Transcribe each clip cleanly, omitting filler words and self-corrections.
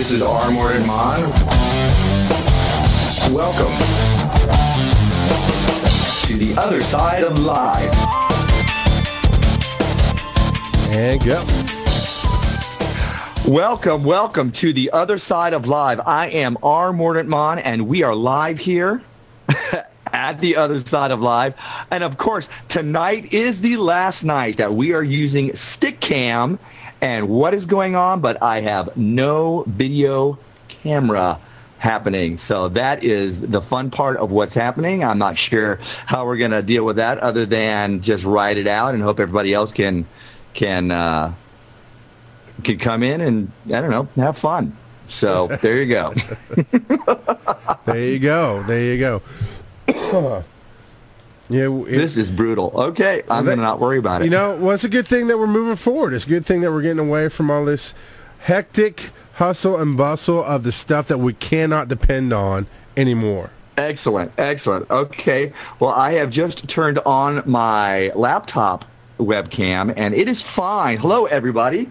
This is Mordant Charles. Welcome to the other side of live. And go. Welcome to the other side of live. I am Mordant Charles, and we are live here at the other side of live. And of course, tonight is the last night that we are using Stickam. And what is going on? But I have no video camera happening. So that is the fun part of what's happening. I'm not sure how we're going to deal with that other than just ride it out and hope everybody else can come in and, I don't know, have fun. So there you go. There you go. Yeah, this is brutal. Okay, I'm going to not worry about it. You know, well, it's a good thing that we're moving forward. It's a good thing that we're getting away from all this hectic hustle and bustle of the stuff that we cannot depend on anymore. Excellent. Okay, well, I have just turned on my laptop webcam, and it is fine. Hello, everybody.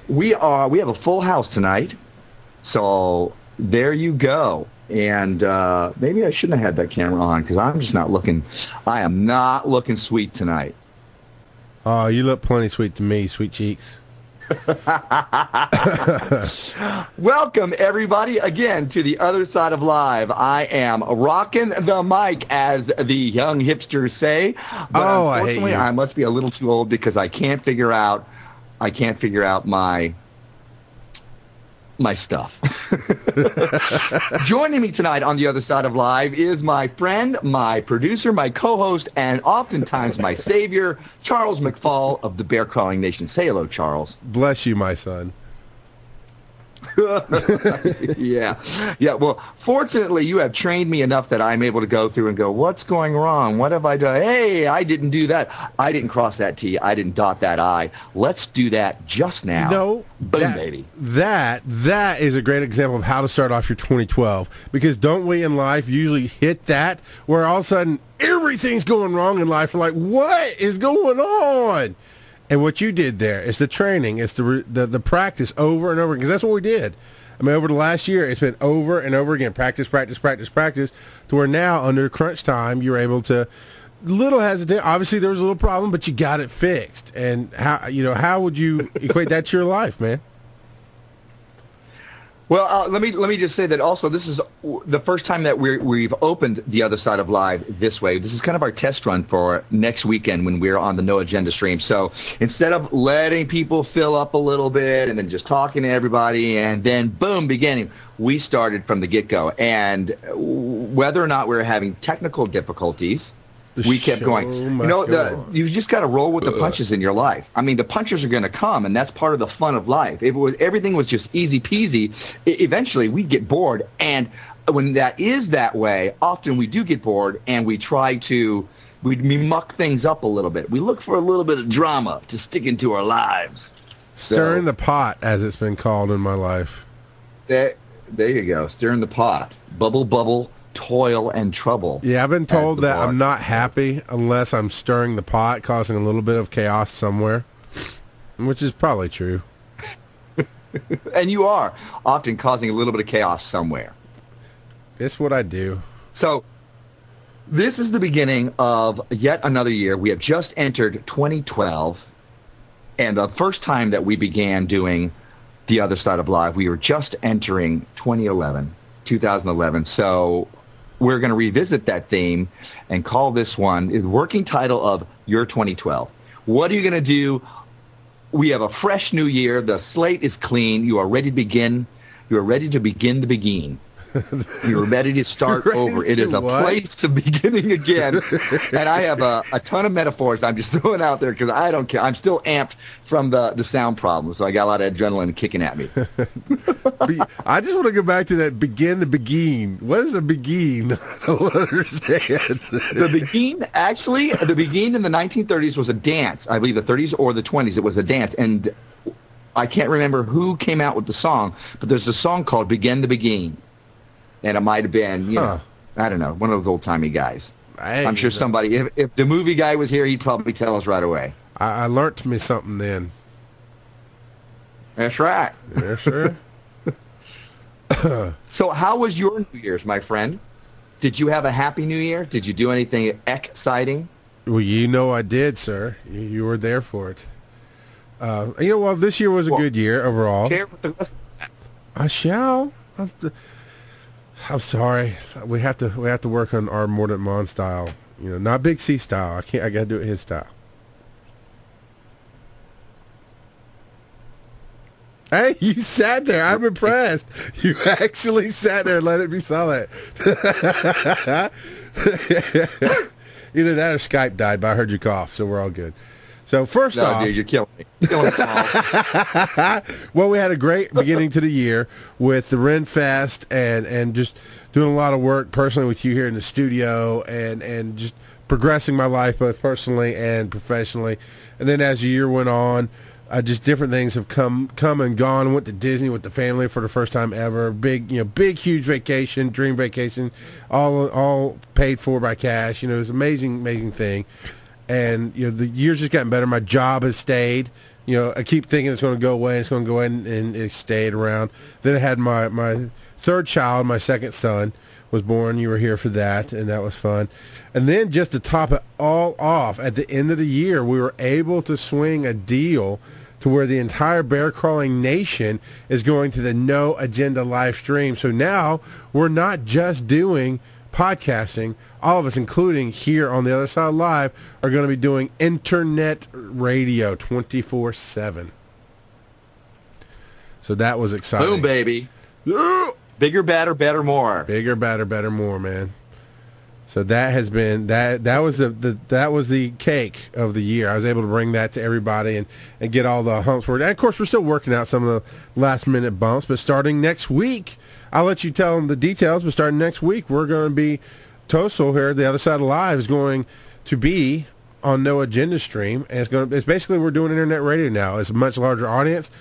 We have a full house tonight, so there you go. And maybe I shouldn't have had that camera on because I am not looking sweet tonight. Oh, you look plenty sweet to me, sweet cheeks. Welcome, everybody, again to the other side of live. I am rocking the mic, as the young hipsters say. But unfortunately, I must be a little too old because I can't figure out my stuff. Joining me tonight on the other side of live is my friend, my producer, my co-host, and oftentimes my savior, Charles McFall of the Bear Crawling Nation. Say hello, Charles. Bless you, my son. Yeah. Well, fortunately, you have trained me enough that I'm able to go through and go, what's going wrong? What have I done? Hey, I didn't do that. I didn't cross that T. I didn't dot that I. Let's do that just now. No, boom, baby. That is a great example of how to start off your 2012. Because don't we in life usually hit that where all of a sudden everything's going wrong in life? We're like, what is going on? And what you did there is the training, it's the practice over and over, because that's what we did. I mean, over the last year, it's been over and over again, practice, to where now, under crunch time, you're able to, little hesitant. Obviously, there was a little problem, but you got it fixed. And how would you equate that to your life, man? Well, let me just say that also this is the first time that we've opened the other side of live this way. This is kind of our test run for next weekend when we're on the No Agenda stream. So instead of letting people fill up a little bit and then just talking to everybody and then boom, beginning, we started from the get-go. And whether or not we were having technical difficulties, we kept going. You just got to roll with the punches in your life. I mean, the punches are going to come, and that's part of the fun of life. If everything was just easy peasy, eventually we'd get bored. And when that is that way, often we do get bored, and we muck things up a little bit. We look for a little bit of drama to stick into our lives. Stirring the pot, as it's been called in my life. There you go. Stirring the pot. Bubble. Toil and trouble. Yeah, I've been told that I'm not happy unless I'm stirring the pot, causing a little bit of chaos somewhere, which is probably true. And you are often causing a little bit of chaos somewhere. It's what I do. So this is the beginning of yet another year. We have just entered 2012, and the first time that we began doing the other side of live, we were just entering 2011. So we're going to revisit that theme and call this one the working title of Your 2012. What are you going to do? We have a fresh new year. The slate is clean. You are ready to begin. You are ready to begin the Beguine. You're ready to start over. It is a place of beginning again. And I have a ton of metaphors I'm just throwing out there because I don't care. I'm still amped from the sound problem, so I got a lot of adrenaline kicking at me. I just want to go back to that begin the Beguine. What is a Beguine? I don't understand. The Beguine in the 1930s was a dance. I believe the 30s or the 20s. It was a dance. And I can't remember who came out with the song, but there's a song called Begin the Beguine. And it might have been, I don't know, one of those old-timey guys. I'm sure somebody, if the movie guy was here, he'd probably tell us right away. I learnt me something then. That's right. Yeah, sure. So how was your New Year's, my friend? Did you have a happy New Year? Did you do anything exciting? Well, you know I did, sir. You were there for it. Well, this year was a good year overall. Share with the rest of us. I shall. I'm sorry. We have to work on our Mordant Mon style. Not Big C style. I got to do it his style. Hey, you sat there. I'm impressed. You actually sat there and let it be solid. Either that or Skype died, but I heard you cough, so we're all good. So first off, dude, you're killing me. You're killing us all. Well, we had a great beginning to the year with the Ren Fest and just doing a lot of work personally with you here in the studio and just progressing my life both personally and professionally. And then as the year went on, just different things have come and gone. Went to Disney with the family for the first time ever. Big, huge vacation, dream vacation, all paid for by cash. It was an amazing thing. And the year's just gotten better. My job has stayed. I keep thinking it's going to go away. It's going to go away, and it stayed around. Then I had my third child, my second son, was born. You were here for that, and that was fun. And then just to top it all off, at the end of the year, we were able to swing a deal to where the entire bear crawling nation is going to the No Agenda live stream. So now we're not just doing podcasting. All of us, including here on the other side live, are going to be doing internet radio 24/7. So that was exciting. Boom, baby. Bigger, better, better, more. Bigger, better, better, more, man. So that has been that was that was the cake of the year. I was able to bring that to everybody and get all the humps worked. And of course, we're still working out some of the last minute bumps. But starting next week, I'll let you tell them the details. But starting next week, we're going to be TOSOL here. The other side of live is going to be on No Agenda stream, and it's basically we're doing internet radio now. It's a much larger audience,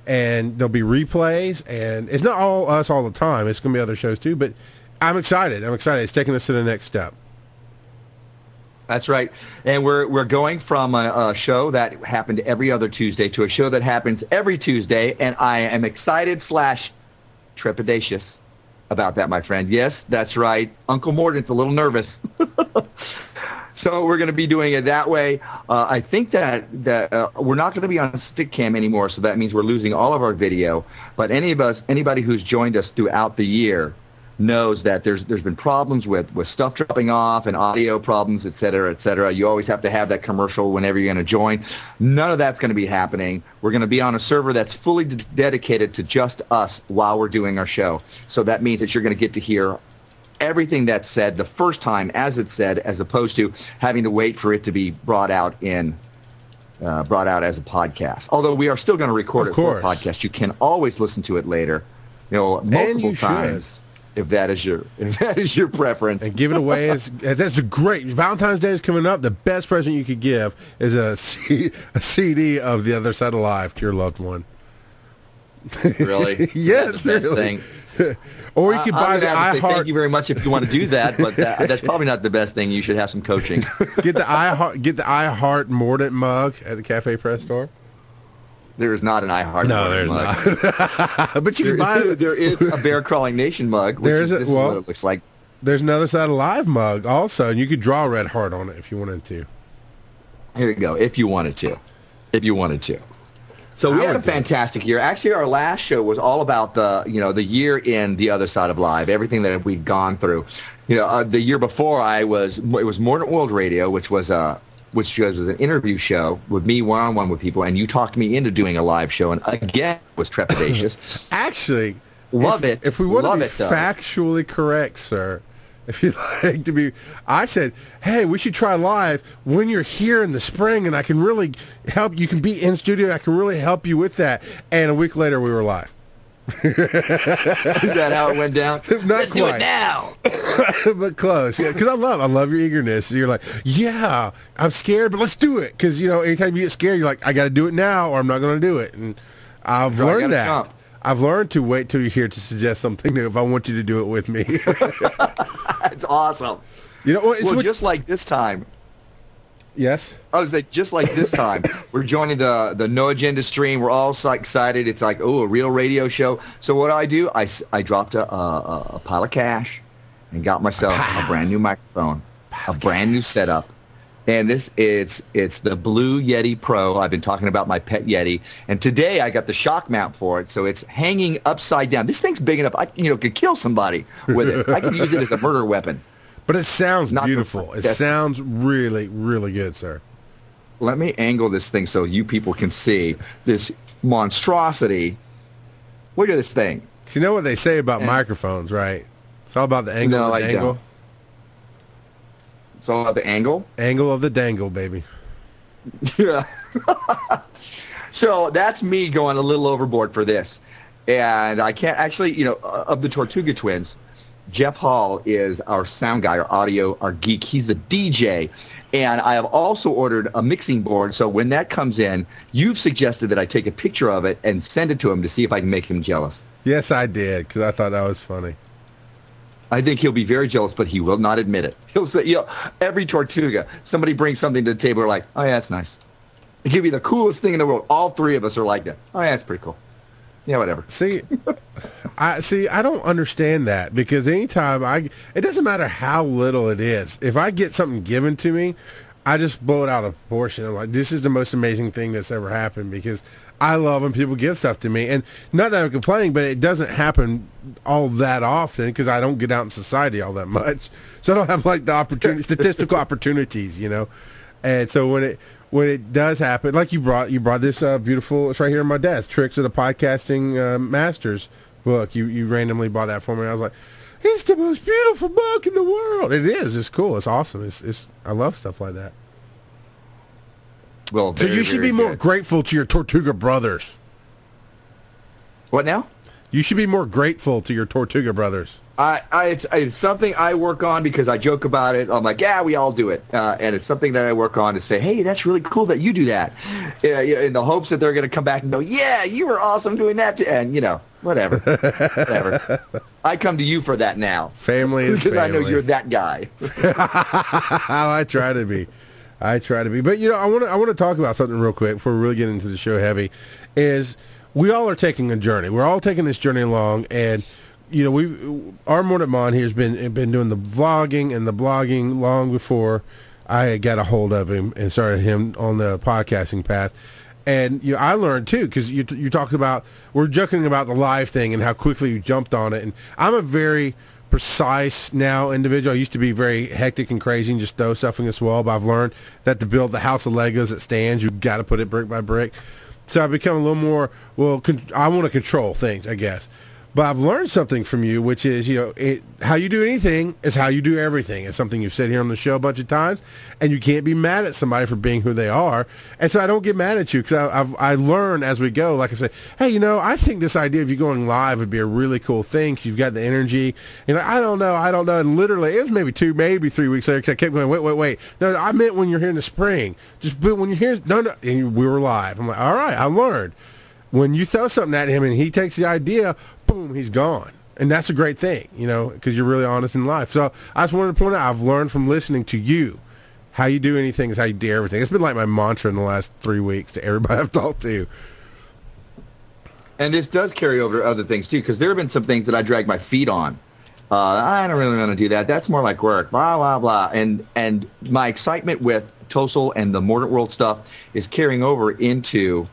and there'll be replays, and it's not all us all the time. It's going to be other shows too, but I'm excited. It's taking us to the next step. That's right. And we're going from a show that happened every other Tuesday to a show that happens every Tuesday, and I am excited / trepidatious about that, my friend. Yes, that's right. Uncle Mordant's a little nervous. So we're going to be doing it that way. I think that we're not going to be on Stickam anymore, so that means we're losing all of our video. But anybody who's joined us throughout the year knows that there's been problems with stuff dropping off and audio problems, et cetera, et cetera. You always have to have that commercial whenever you're going to join. None of that's going to be happening. We're going to be on a server that's fully dedicated to just us while we're doing our show. So that means that you're going to get to hear everything that's said the first time as it's said, as opposed to having to wait for it to be brought out as a podcast. Although we are still going to record it for a podcast. You can always listen to it later, multiple times. If that is your preference, and give it away that's a great. Valentine's Day is coming up. The best present you could give is a CD of The Other Side of Live to your loved one. Really? Yes, that's the best thing. Or you could buy the iHeart. Thank you very much if you want to do that, but that's probably not the best thing. You should have some coaching. Get the iHeart Mordant mug at the Cafe Press store. There is not an iHeart mug. Not. But you can buy it. There is a Bear Crawling Nation mug. This is what it looks like. There's another Side of Live mug also, and you could draw a red heart on it if you wanted to. Here you go. If you wanted to. So we had a fantastic year. Actually, our last show was all about the year in The Other Side of Live, everything that we'd gone through. The year before it was Mordant World Radio, which was an interview show with me one-on-one with people, and you talked me into doing a live show, and again was trepidatious. Actually, if we want to be factually correct, sir, if you'd like to be, I said, hey, we should try live when you're here in the spring, and I can really help. You can be in studio. I can really help you with that. And a week later, we were live. Is that how it went down? Let's do it now. But close. Yeah, because I love your eagerness. You're like, yeah, I'm scared, but let's do it. Because anytime you get scared, you're like, I got to do it now, or I'm not going to do it. And I've learned that. Jump. I've learned to wait till you're here to suggest something if I want you to do it with me. It's awesome. It's just like this time. Yes. I was like, just like this time, we're joining the No Agenda stream. We're all so excited. It's like, oh, a real radio show. So what do? I dropped a pile of cash and got myself a brand new microphone, a brand new setup. And it's the blue Yeti Pro. I've been talking about my pet Yeti. And today I got the shock mount for it. So it's hanging upside down. This thing's big enough I could kill somebody with it. I could use it as a murder weapon. But it sounds beautiful. It sounds really, really good, sir. Let me angle this thing so you people can see this monstrosity. Look at this thing. You know what they say about microphones, right? It's all about the angle of the dangle. Don't. It's all about the angle? Angle of the dangle, baby. Yeah. So that's me going a little overboard for this. And I can't actually, of the Tortuga twins, Jeff Hall is our sound guy, our audio, our geek. He's the DJ. And I have also ordered a mixing board. So when that comes in, you've suggested that I take a picture of it and send it to him to see if I can make him jealous. Yes, I did, because I thought that was funny. I think he'll be very jealous, but he will not admit it. He'll say, every Tortuga, somebody brings something to the table, we're like, oh, yeah, that's nice. It could be the coolest thing in the world. All three of us are like that. Oh, yeah, that's pretty cool. Yeah, whatever. See, I don't understand that, because anytime it doesn't matter how little it is. If I get something given to me, I just blow it out of proportion. I'm like, this is the most amazing thing that's ever happened, because I love when people give stuff to me. And not that I'm complaining, but it doesn't happen all that often because I don't get out in society all that much. So I don't have like the statistical opportunities, And so when it does happen, like you brought this beautiful, it's right here on my desk, Tricks of the Podcasting Masters book. You randomly bought that for me. I was like, it's the most beautiful book in the world. It is. It's cool. It's awesome. I love stuff like that. Well, so you should be more grateful to your Tortuga brothers. What now? You should be more grateful to your Tortuga brothers. It's something I work on because I joke about it. I'm like, yeah, we all do it. And it's something that I work on to say, hey, that's really cool that you do that. In the hopes that they're going to come back and go, yeah, you were awesome doing that too. And, whatever. Whatever. I come to you for that now. Family is family. Because I know you're that guy. I try to be. But, I want to talk about something real quick before we really get into the show heavy, is we all are taking a journey. We're all taking this journey along, and our Mordant Mon here has been doing the vlogging and the blogging long before I got a hold of him and started him on the podcasting path. And I learned too, because you talked about, we're joking about the live thing and how quickly you jumped on it. And I'm a very precise now individual. I used to be very hectic and crazy and just throw stuff in this wall, but I've learned that to build the house of Legos that stands, you've got to put it brick by brick. So I've become a little more, I want to control things, I guess. But I've learned something from you, which is, how you do anything is how you do everything. It's something you've said here on the show a bunch of times, and you can't be mad at somebody for being who they are. And so I don't get mad at you, because I learn as we go. Like I say, hey, I think this idea of you going live would be a really cool thing, because you've got the energy. I don't know. And literally, it was maybe 3 weeks later, because I kept going, wait. No, I meant when you're here in the spring. Just when you're here, no. And we were live. I'm like, all right, I learned. When you throw something at him and he takes the idea, boom, he's gone. And that's a great thing, because you're really honest in life. So I just wanted to point out, I've learned from listening to you, how you do anything is how you do everything. It's been like my mantra in the last 3 weeks to everybody I've talked to. And this does carry over to other things, too, because there have been some things that I drag my feet on. I don't really want to do that. That's more like work, blah, blah, blah. And my excitement with TOSOL and the Mordant World stuff is carrying over into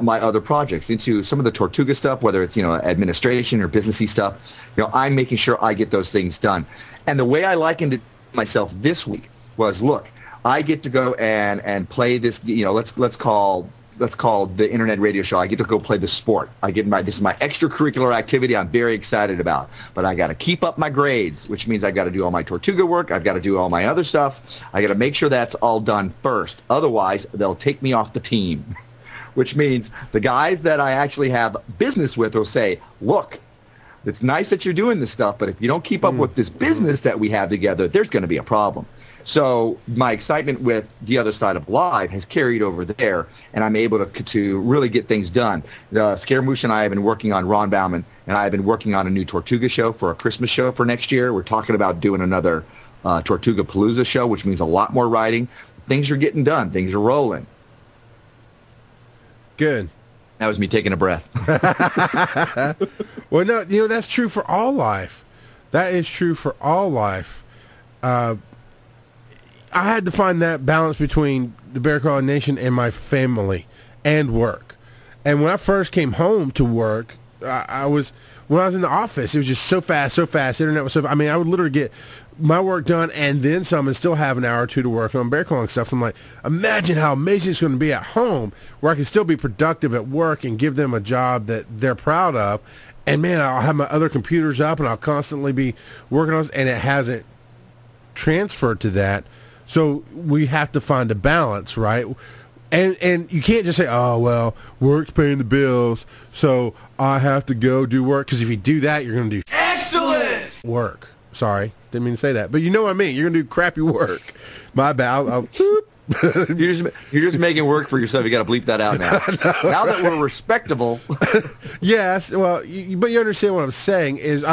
my other projects, into some of the Tortuga stuff, whether it's administration or businessy stuff. I'm making sure I get those things done. And the way I likened it to myself this week was, look, I get to go and play this. Let's call the internet radio show. I get to go play the sport. This is my extracurricular activity I'm very excited about. But I got to keep up my grades, which means I've got to do all my Tortuga work. I've got to do all my other stuff. I got to make sure that's all done first. Otherwise, they'll take me off the team. Which means the guys that I actually have business with will say, look, it's nice that you're doing this stuff, but if you don't keep up with this business that we have together, there's going to be a problem. So my excitement with the other side of live has carried over there, and I'm able to really get things done. Scaramouche and I have been working on, Ron Bauman, and I have been working on a new Tortuga show for a Christmas show for next year. We're talking about doing another Tortuga Palooza show, which means a lot more writing. things are getting done. Things are rolling. Good. That was me taking a breath. Well, no, that's true for all life. That is true for all life. I had to find that balance between the Bear Crawling Nation and my family and work. And when I first came home to work, when I was in the office, it was just so fast. Internet was so fast. I mean, I would literally get my work done and then some and still have an hour or two to work on bear crawling stuff. I'm like, imagine how amazing it's going to be at home where I can still be productive at work and give them a job that they're proud of. And man, I'll have my other computers up and I'll constantly be working on this, and it hasn't transferred to that. So we have to find a balance, right? And you can't just say, oh, well, work's paying the bills, so I have to go do work. Because if you do that, you're going to do Excellent work. Sorry, didn't mean to say that. But you know what I mean. You're going to do crappy work. My bad. You're just making work for yourself. You got to bleep that out now. Now that we're respectable. Yes, well, but you understand what I'm saying is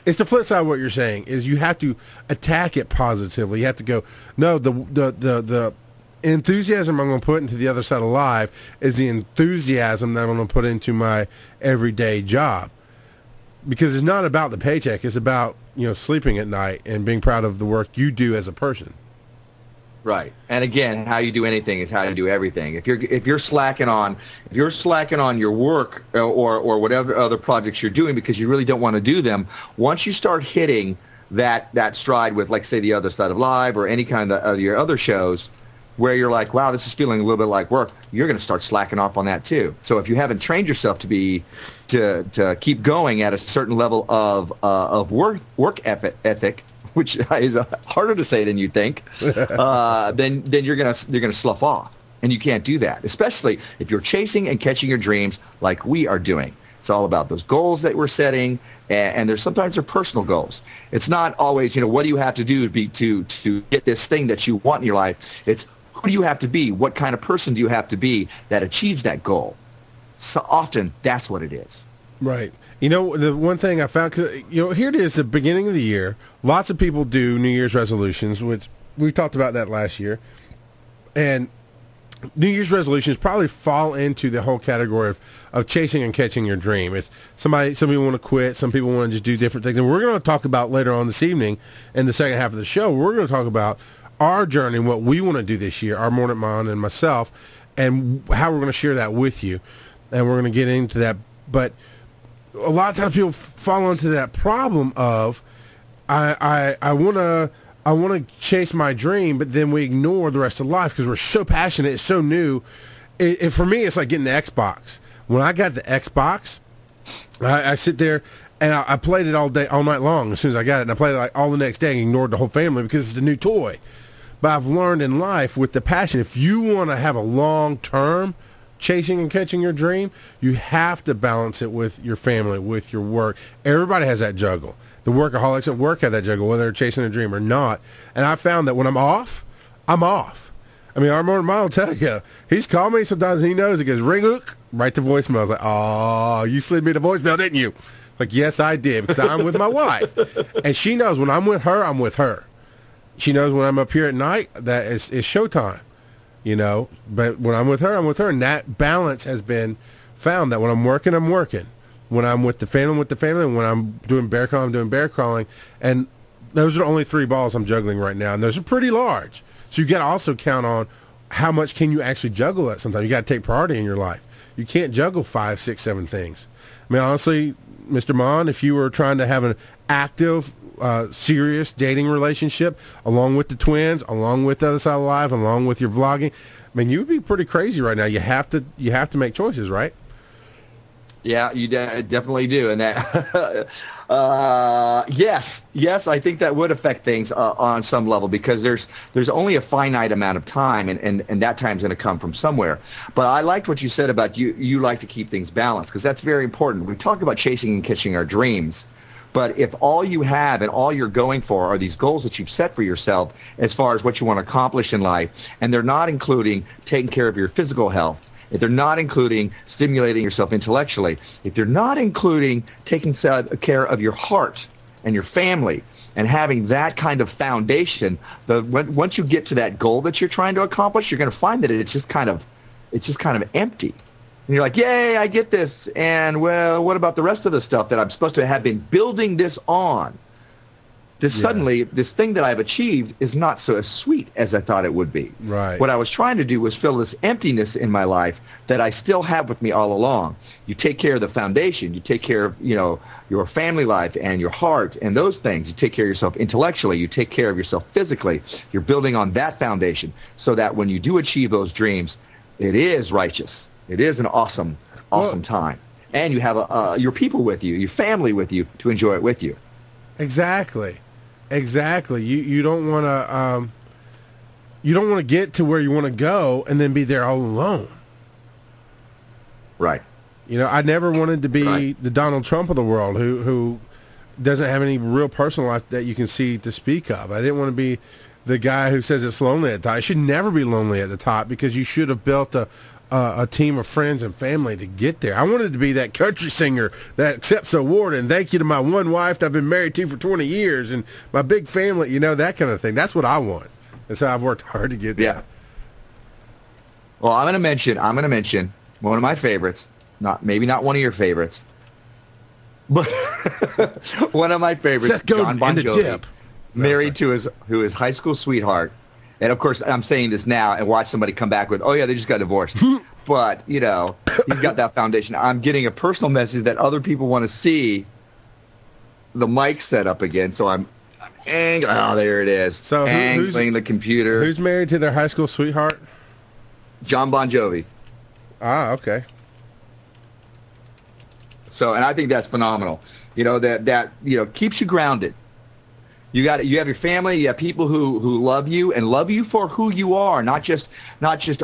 it's the flip side of what you're saying is you have to attack it positively. You have to go, no, the enthusiasm I'm going to put into the other side of life is the enthusiasm that I'm going to put into my everyday job. Because it's not about the paycheck. It's about, sleeping at night and being proud of the work you do as a person. Right. And again, how you do anything is how you do everything. If you're slacking on your work or whatever other projects you're doing because you really don't want to do them, once you start hitting that stride with, like, say, the other side of live or any kind of your other shows where you're like, wow, this is feeling a little bit like work, you're going to start slacking off on that too. So if you haven't trained yourself to keep going at a certain level of work ethic, which is harder to say than you think, then you're gonna slough off, and you can't do that. Especially if you're chasing and catching your dreams like we are doing. It's all about those goals that we're setting, and there's sometimes they're personal goals. It's not always, what do you have to do to get this thing that you want in your life. It's who do you have to be? What kind of person do you have to be that achieves that goal? So often that's what it is. Right. The one thing I found, here it is, the beginning of the year. Lots of people do New Year's resolutions, which we talked about that last year. And New Year's resolutions probably fall into the whole category of chasing and catching your dream. It's some people want to quit, some people want to just do different things. And we're going to talk about later on this evening in the second half of the show, we're going to talk about our journey and what we want to do this year, our Mordant Mon and myself, and how we're going to share that with you. And we're going to get into that. But a lot of times people fall into that problem of I want to chase my dream, but then we ignore the rest of life because we're so passionate. It's so new. For me, it's like getting the Xbox. When I got the Xbox, I sit there and I played it all night long as soon as I got it. And I played it like all the next day and ignored the whole family because it's a new toy. But I've learned in life with the passion, if you want to have a long-term chasing and catching your dream, you have to balance it with your family, with your work. Everybody has that juggle. The workaholics at work have that juggle, whether they're chasing a dream or not. And I found that when I'm off, I'm off. I mean, our Mordant Mon will tell you. He's called me sometimes and he knows. He goes, ring, hook, right to voicemail. I was like, oh, you slid me to voicemail, didn't you? Like, yes, I did, because I'm with my wife. And she knows when I'm with her, I'm with her. She knows when I'm up here at night, that it's showtime. But when I'm with her, I'm with her. And that balance has been found, that when I'm working, I'm working. When I'm with the family, I'm with the family. And when I'm doing bear crawling, I'm doing bear crawling. And those are the only 3 balls I'm juggling right now. And those are pretty large. So you got to also count on how much can you actually juggle at sometimes. You got to take priority in your life. You can't juggle 5, 6, 7 things. I mean, honestly, Mr. Mon, if you were trying to have an active, serious dating relationship, along with the twins, along with the other side of life, along with your vlogging, I mean, you would be pretty crazy right now. You have to make choices, right? Yeah, you definitely do. And that, yes, I think that would affect things on some level, because there's only a finite amount of time, and that time's going to come from somewhere. But I liked what you said about you like to keep things balanced, because that's very important. We talk about chasing and catching our dreams. But if all you have and all you're going for are these goals that you've set for yourself as far as what you want to accomplish in life, and they're not including taking care of your physical health, if they're not including stimulating yourself intellectually, if they're not including taking care of your heart and your family, and having that kind of foundation, once you get to that goal that you're trying to accomplish, you're going to find that it's just kind of empty. And you're like, yay, I get this, and well, what about the rest of the stuff that I'm supposed to have been building this on? Suddenly, this thing that I've achieved is not so sweet as I thought it would be. Right. What I was trying to do was fill this emptiness in my life that I still have with me all along. You take care of the foundation. You take care of, your family life and your heart and those things. You take care of yourself intellectually. You take care of yourself physically. You're building on that foundation so that when you do achieve those dreams, it is righteous. It is an awesome time. And you have your people with you, your family with you to enjoy it with you. Exactly. You don't want to get to where you want to go and then be there all alone. Right. I never wanted to be the Donald Trump of the world who doesn't have any real personal life that you can see to speak of. I didn't want to be the guy who says it's lonely at the top. It should never be lonely at the top because you should have built a team of friends and family to get there. I wanted to be that country singer that accepts an award and thank you to my one wife that I've been married to for 20 years and my big family, that kind of thing. That's what I want. And so I've worked hard to get there. Yeah. Well, I'm going to mention one of my favorites, maybe not one of your favorites, but one of my favorites, Seth Godin, John Bon and the Jovi, dip. married to his high school sweetheart. And, of course, I'm saying this now and watch somebody come back with, oh, yeah, they just got divorced. But, he's got that foundation. I'm getting a personal message that other people want to see the mic set up again. So I'm angling. Oh, there it is. So angling the computer. Who's married to their high school sweetheart? John Bon Jovi. Ah, okay. So, and I think that's phenomenal. That keeps you grounded. You have your family, you have people who love you and love you for who you are, not just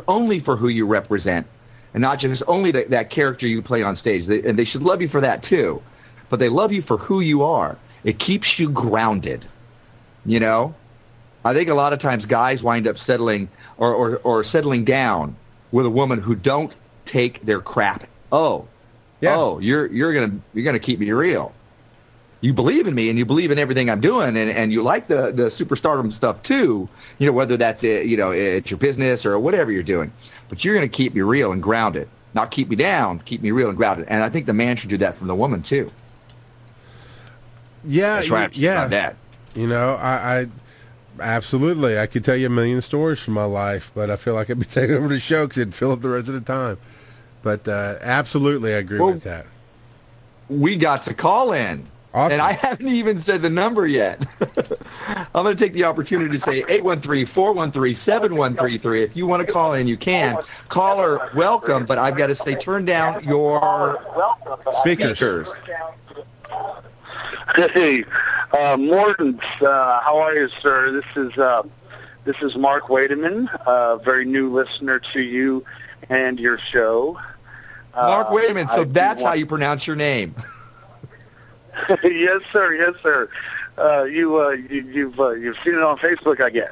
only for who you represent, and not just only that character you play on stage. And they should love you for that too, but they love you for who you are. It keeps you grounded. I think a lot of times guys wind up settling or settling down with a woman who don't take their crap. Oh, you're gonna keep me real. You believe in me and you believe in everything I'm doing and you like the superstardom stuff too, whether that's it's your business or whatever you're doing. But you're going to keep me real and grounded. Not keep me down, keep me real and grounded. And I think the man should do that from the woman too. Yeah, that's right. Yeah. That. I absolutely. I could tell you a million stories from my life, but I feel like I'd be taking over the show because it'd fill up the rest of the time. But absolutely, I agree with that. We got to call in. Awesome. And I haven't even said the number yet. I'm going to take the opportunity to say 813-413-7133. If you want to call in, you can. Caller, welcome, but I've got to say turn down your speakers. Hey, Mordant, how are you, sir? This is Mark Wademan, a very new listener to you and your show. Mark Wademan, so that's how you pronounce your name. Yes, sir. Yes, sir. You've seen it on Facebook, I guess.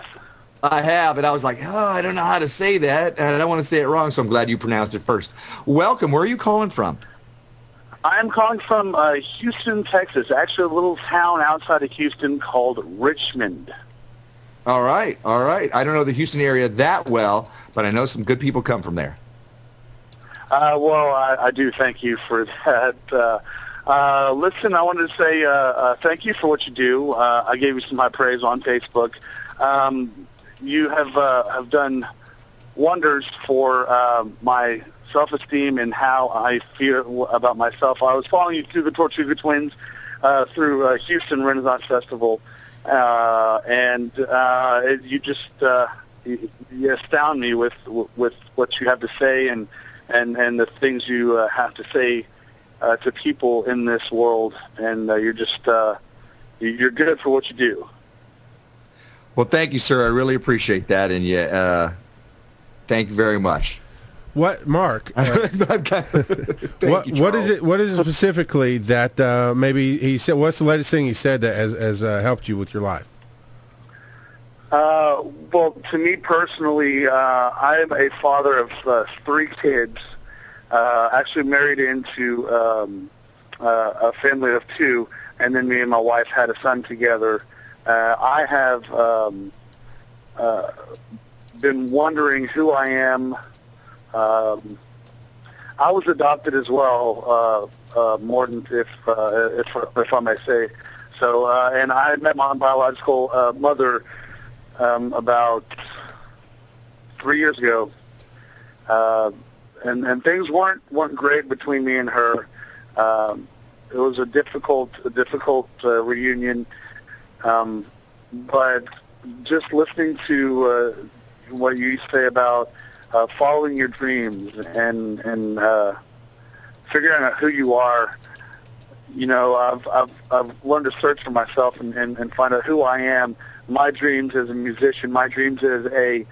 I have, and I was like, I don't know how to say that, and I don't want to say it wrong, so I'm glad you pronounced it first. Welcome. Where are you calling from? I'm calling from Houston, Texas. Actually, a little town outside of Houston called Richmond. All right. I don't know the Houston area that well, but I know some good people come from there. Well, I do thank you for that. Listen, I wanted to say thank you for what you do. I gave you some high praise on Facebook. You have done wonders for my self-esteem and how I feel about myself. I was following you through the Tortuga Twins through Houston Renaissance Festival, and you just you astound me with what you have to say and the things you have to say to people in this world, and you're good for what you do. Well, thank you, sir. I really appreciate that, and thank you very much. What, Mark? What is it? What is it specifically that maybe he said? What's the latest thing he said that has helped you with your life? Well, to me personally, I'm a father of 3 kids. Actually married into a family of 2, and then me and my wife had a son together. I have been wondering who I am. I was adopted as well, Mordant, if I may say. So, and I had met my biological mother about 3 years ago, and things weren't great between me and her. It was a difficult reunion, but just listening to what you say about following your dreams and figuring out who you are. You know, I've learned to search for myself and find out who I am. My dreams as a musician, my dreams as a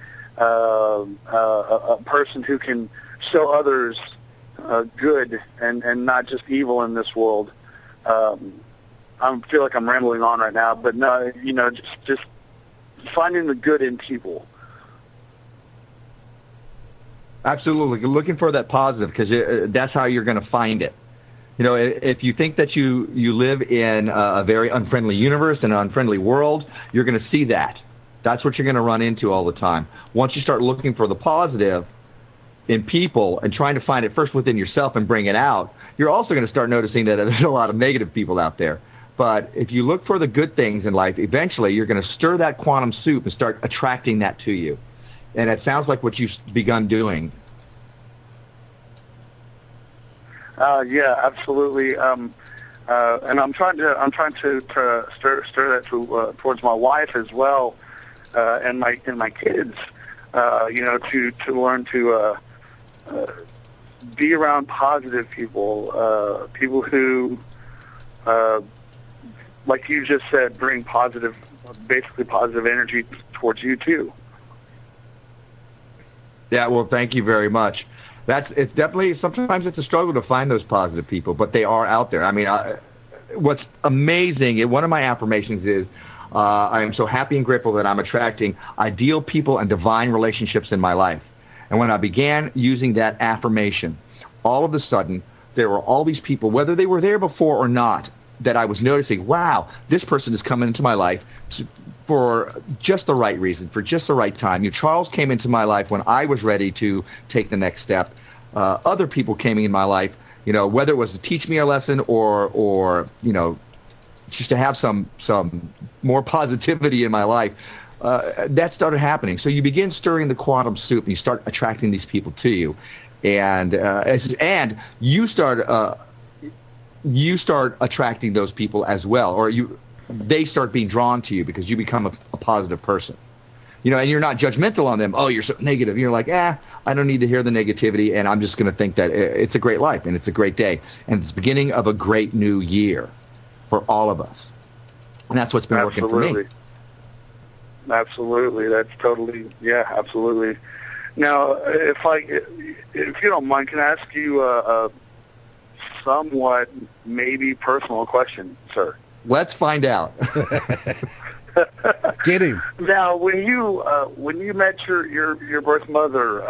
person who can show others good and not just evil in this world. I feel like I'm rambling on right now, but no, you know, just finding the good in people. Absolutely, looking for that positive, because that's how you're going to find it. You know, if you think that you live in a very unfriendly universe and an unfriendly world, you're going to see that. That's what you're going to run into all the time. Once you start looking for the positive in people and trying to find it first within yourself and bring it out, you're also going to start noticing that there's a lot of negative people out there. But if you look for the good things in life, eventually you're going to stir that quantum soup and start attracting that to you. And it sounds like what you've begun doing. Yeah, absolutely. And I'm trying to stir that towards my wife as well, and my kids. You know, to learn to be around positive people, people who, like you just said, bring basically positive energy towards you too. Yeah, well, thank you very much. It's definitely, sometimes it's a struggle to find those positive people, but they are out there. I mean, what's amazing, one of my affirmations is, I am so happy and grateful that I'm attracting ideal people and divine relationships in my life. And when I began using that affirmation, all of a sudden, there were all these people, whether they were there before or not, that I was noticing, wow, this person is coming into my life for just the right reason, for just the right time. Charles came into my life when I was ready to take the next step. Other people came in my life, you know, whether it was to teach me a lesson or you know, just to have some more positivity in my life. That started happening. So you begin stirring the quantum soup, and you start attracting these people to you, and you start attracting those people as well, or they start being drawn to you because you become a positive person. You know, and you're not judgmental on them. Oh, you're so negative. You're like, I don't need to hear the negativity, and I'm just going to think that it's a great life and it's a great day, and it's the beginning of a great new year for all of us. And that's what's been working for me. Absolutely. That's totally, yeah, absolutely. Now, if you don't mind, can I ask you a somewhat maybe personal question, sir? Let's find out. Get him. Now, when you met your birth mother,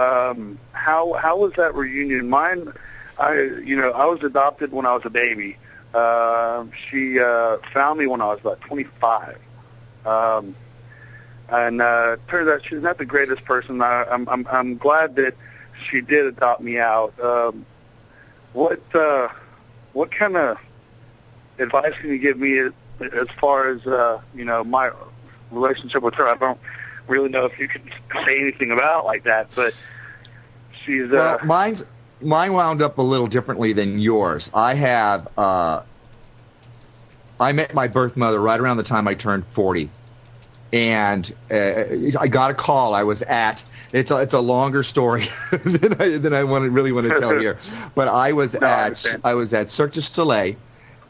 how was that reunion? Mine, I was adopted when I was a baby. She found me when I was about 25. And turns out she's not the greatest person. I'm glad that she did adopt me out. What kind of advice can you give me as far as my relationship with her? I don't really know if you can say anything about it like that, but she's well, mine wound up a little differently than yours. I met my birth mother right around the time I turned 40. And I got a call. I was at, it's a longer story than I really want to tell here. But I was at Cirque du Soleil,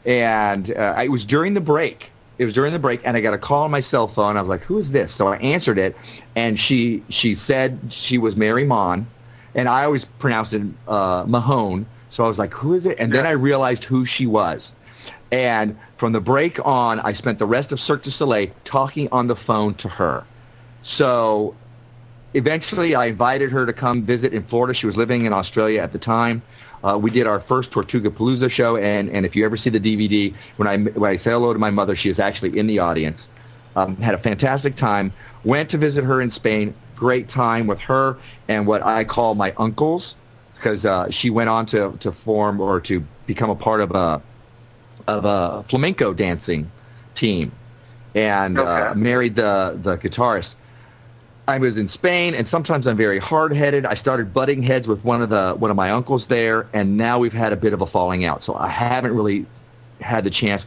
and it was during the break. It was during the break, and I got a call on my cell phone. I was like, "Who is this?" So I answered it, and she said she was Mary Mon, and I always pronounced it Mahone. So I was like, "Who is it?" And then I realized who she was. And from the break on, I spent the rest of Cirque du Soleil talking on the phone to her. So eventually I invited her to come visit in Florida. She was living in Australia at the time. We did our first Tortuga Palooza show, and if you ever see the DVD, when I say hello to my mother, she is actually in the audience. Had a fantastic time. Went to visit her in Spain. Great time with her and what I call my uncles, because she went on to form or to become a part of a flamenco dancing team, and married the guitarist. I was in Spain, and sometimes I'm very hard-headed. I started butting heads with one of my uncles there, and now we've had a bit of a falling out. So I haven't really had the chance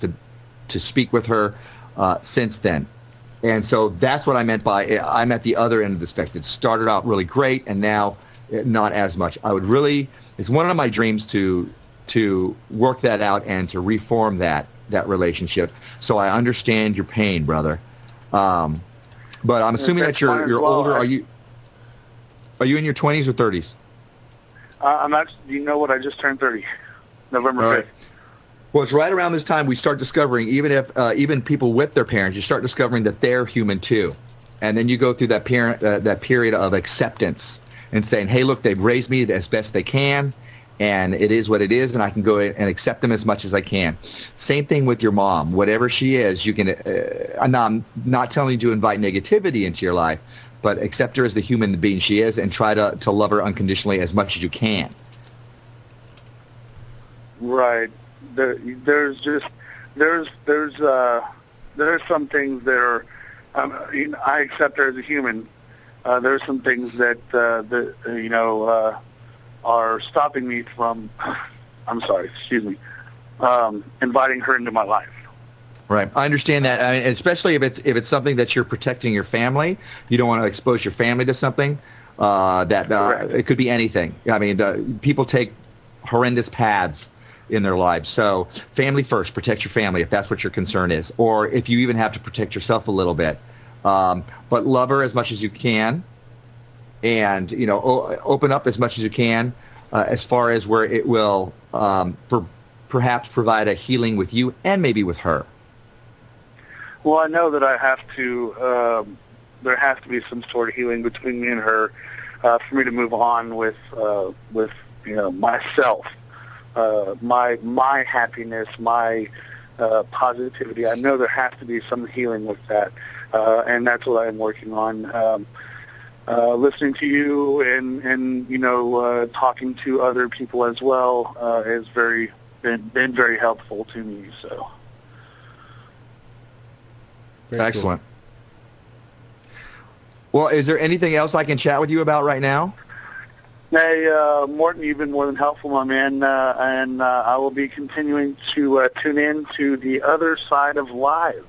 to speak with her since then. And so that's what I meant by I'm at the other end of the spectrum. It started out really great, and now not as much. I would really, it's one of my dreams to work that out and to reform that relationship. So I understand your pain, brother. But I'm assuming that you're older. Are you in your 20s or 30s? I'm not. You know what? I just turned 30, November 5th. Right. Well, it's right around this time we start discovering, even people with their parents, you start discovering that they're human too, and then you go through that period of acceptance and saying, "Hey, look, they've raised me as best they can, and it is what it is, and I can go and accept them as much as I can." Same thing with your mom. Whatever she is, you can. I'm not telling you to invite negativity into your life, but accept her as the human being she is, and try to love her unconditionally as much as you can. Right. There's some things that are. I accept her as a human. There's some things that are stopping me from, I'm sorry, excuse me, inviting her into my life. Right. I understand that, especially if it's something that you're protecting your family. You don't want to expose your family to something it could be anything. I mean, people take horrendous paths in their lives. So family first, protect your family if that's what your concern is, or if you even have to protect yourself a little bit. But love her as much as you can, and open up as much as you can as far as where it will perhaps provide a healing with you and maybe with her. Well, I know that I have to. There has to be some sort of healing between me and her for me to move on with myself, my happiness, my positivity. I know there has to be some healing with that, and that's what I'm working on. Listening to you and talking to other people as well has been very helpful to me. So Very excellent. Cool. Well, is there anything else I can chat with you about right now? Hey, Morton, you've been more than helpful, my man, and I will be continuing to tune in to the other side of live.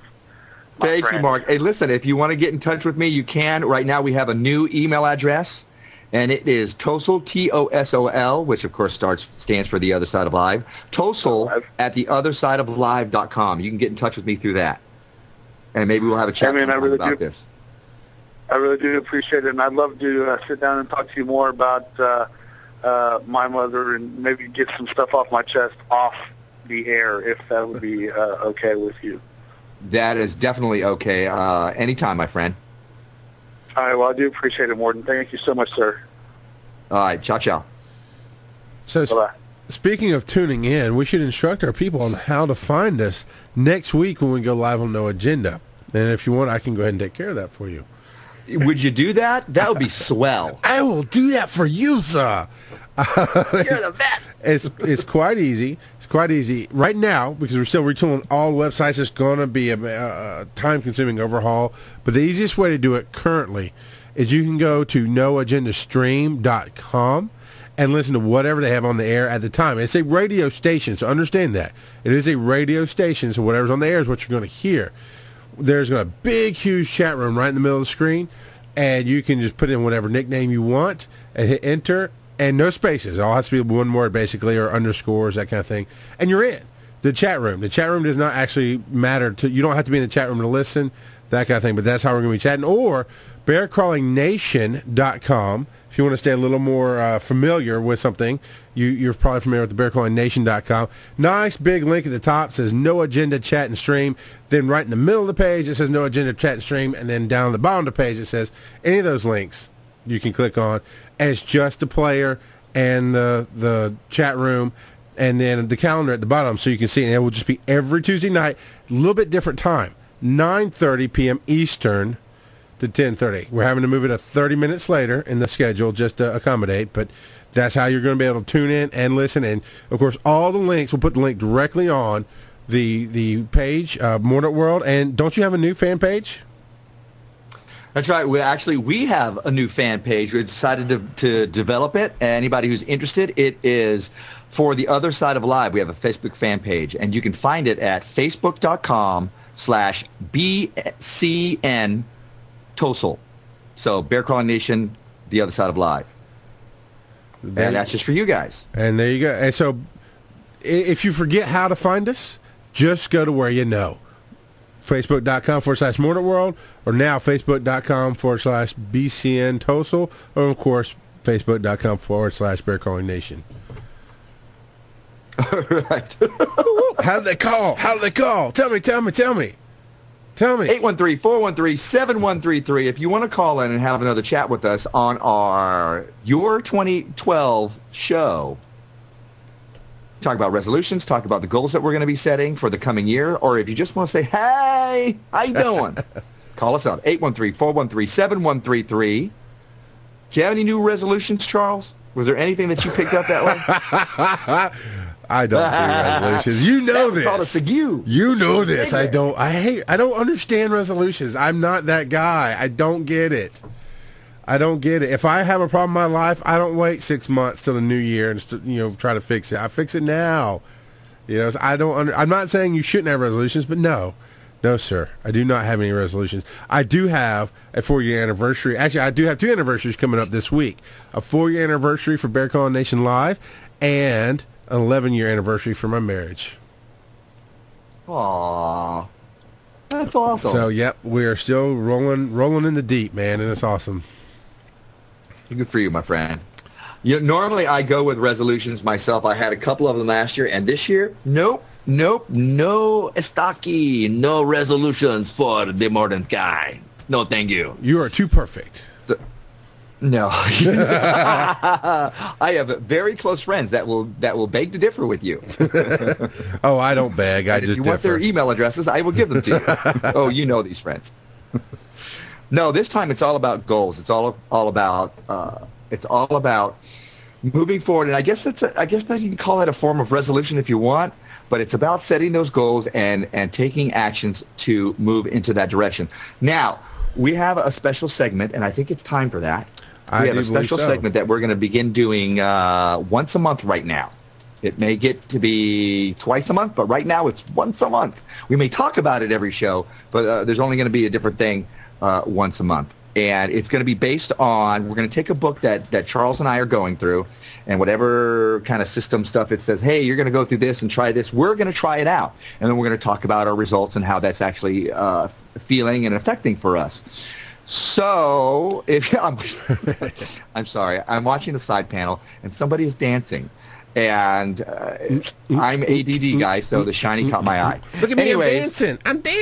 Thank you, Mark. Hey, listen, if you want to get in touch with me, you can. Right now we have a new email address, and it is TOSOL, T-O-S-O-L, which of course stands for The Other Side of Live, TOSOL at theothersideoflive.com. You can get in touch with me through that, and maybe we'll have a chat about this. I really do appreciate it, and I'd love to sit down and talk to you more about my mother and maybe get some stuff off my chest off the air, if that would be okay with you. That is definitely okay. Anytime, my friend. All right, well, I do appreciate it, Morton. Thank you so much, sir. All right, ciao, ciao. So, bye-bye. Speaking of tuning in, we should instruct our people on how to find us next week when we go live on No Agenda. And if you want, I can go ahead and take care of that for you. Would you do that? That would be swell. I will do that for you, sir. You're the best. It's quite easy. It's quite easy right now because we're still retooling all websites. It's going to be a time-consuming overhaul. But the easiest way to do it currently is you can go to noagendastream.com and listen to whatever they have on the air at the time. It's a radio station, so understand that. It is a radio station, so whatever's on the air is what you're going to hear. There's a big, huge chat room right in the middle of the screen, and you can just put in whatever nickname you want and hit enter, and no spaces. It all has to be one word, basically, or underscores, that kind of thing. And you're in the chat room. The chat room does not actually matter. You don't have to be in the chat room to listen, that kind of thing, but that's how we're going to be chatting. Or bearcrawlingnation.com. If you want to stay a little more familiar with something, you're probably familiar with the bearcrawlingnation.com. Nice big link at the top says No Agenda Chat and Stream. Then right in the middle of the page it says No Agenda Chat and Stream, and then down at the bottom of the page it says any of those links you can click on as just the player and the chat room, and then the calendar at the bottom, so you can see it. And it will just be every Tuesday night, a little bit different time, 9:30 p.m. Eastern to 10:30. We're having to move it 30 minutes later in the schedule just to accommodate, but that's how you're going to be able to tune in and listen. And, of course, all the links, we'll put the link directly on the page, Mordant World. And don't you have a new fan page? That's right. We have a new fan page. We decided to develop it. Anybody who's interested, it is for the other side of live. We have a Facebook fan page, and you can find it at facebook.com/BCN TOSOL. So Bear Crawling Nation, the other side of live. And that's just for you guys. And there you go. And so if you forget how to find us, just go to where you know. Facebook.com/Mordant World, or now Facebook.com/BCN TOSOL, or of course Facebook.com/Bear Crawling Nation. All right. How did they call? Tell me. 813-413-7133. If you want to call in and have another chat with us on our Your 2012 show, talk about resolutions, talk about the goals that we're going to be setting for the coming year, or if you just want to say, hey, how you doing? Call us up, 813-413-7133. Do you have any new resolutions, Charles? Was there anything that you picked up that way? I don't do resolutions. You know this. Called a Segue. You know this. I don't understand resolutions. I'm not that guy. I don't get it. If I have a problem in my life, I don't wait 6 months till the new year and try to fix it. I fix it now. So I'm not saying you shouldn't have resolutions, but no, sir. I do not have any resolutions. I do have a 4-year anniversary. Actually, I do have 2 anniversaries coming up this week. A 4-year anniversary for Bear Crawling Nation Live, and an 11-year anniversary for my marriage. Aww. That's awesome. So, yep, we are still rolling in the deep, man, and it's awesome. Good for you, my friend. Normally I go with resolutions myself. I had a couple of them last year, and this year, nope, no Estaki, no resolutions for the Mordant guy. No, thank you. You are too perfect. No. I have very close friends that will beg to differ with you. Oh, I don't beg. I just differ. If you want their email addresses, I will give them to you. Oh, you know these friends. No, this time it's all about goals. It's all about moving forward. And I guess that you can call it a form of resolution if you want, but it's about setting those goals and taking actions to move into that direction. Now, we have a special segment, and I think it's time for that. We have a special segment that we're going to begin doing once a month right now. It may get to be twice a month, but right now it's once a month. We may talk about it every show, but there's only going to be a different thing once a month. And it's going to be based on, we're going to take a book that Charles and I are going through, and whatever kind of system stuff it says, hey, you're going to go through this and try this, we're going to try it out. And then we're going to talk about our results and how that's actually feeling and affecting for us. So, I'm sorry, I'm watching the side panel, and somebody is dancing. And I'm ADD guy, so the shiny caught my eye. Look at me, I'm dancing.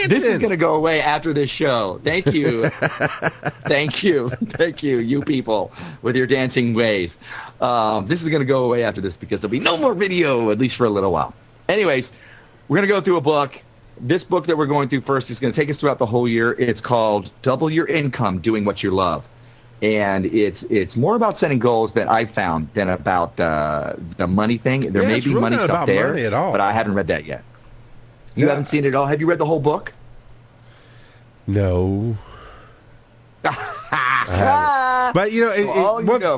This is going to go away after this show. Thank you. Thank you, you people, with your dancing ways. This is going to go away after this because there'll be no more video, at least for a little while. Anyways, we're going to go through a book. This book that we're going through first is going to take us throughout the whole year. It's called Double Your Income, Doing What You Love. And it's more about setting goals that I found than about the money thing. There may be really money stuff there, money at all. But I haven't read that yet. You haven't seen it all? Have you read the whole book? No. I haven't. But,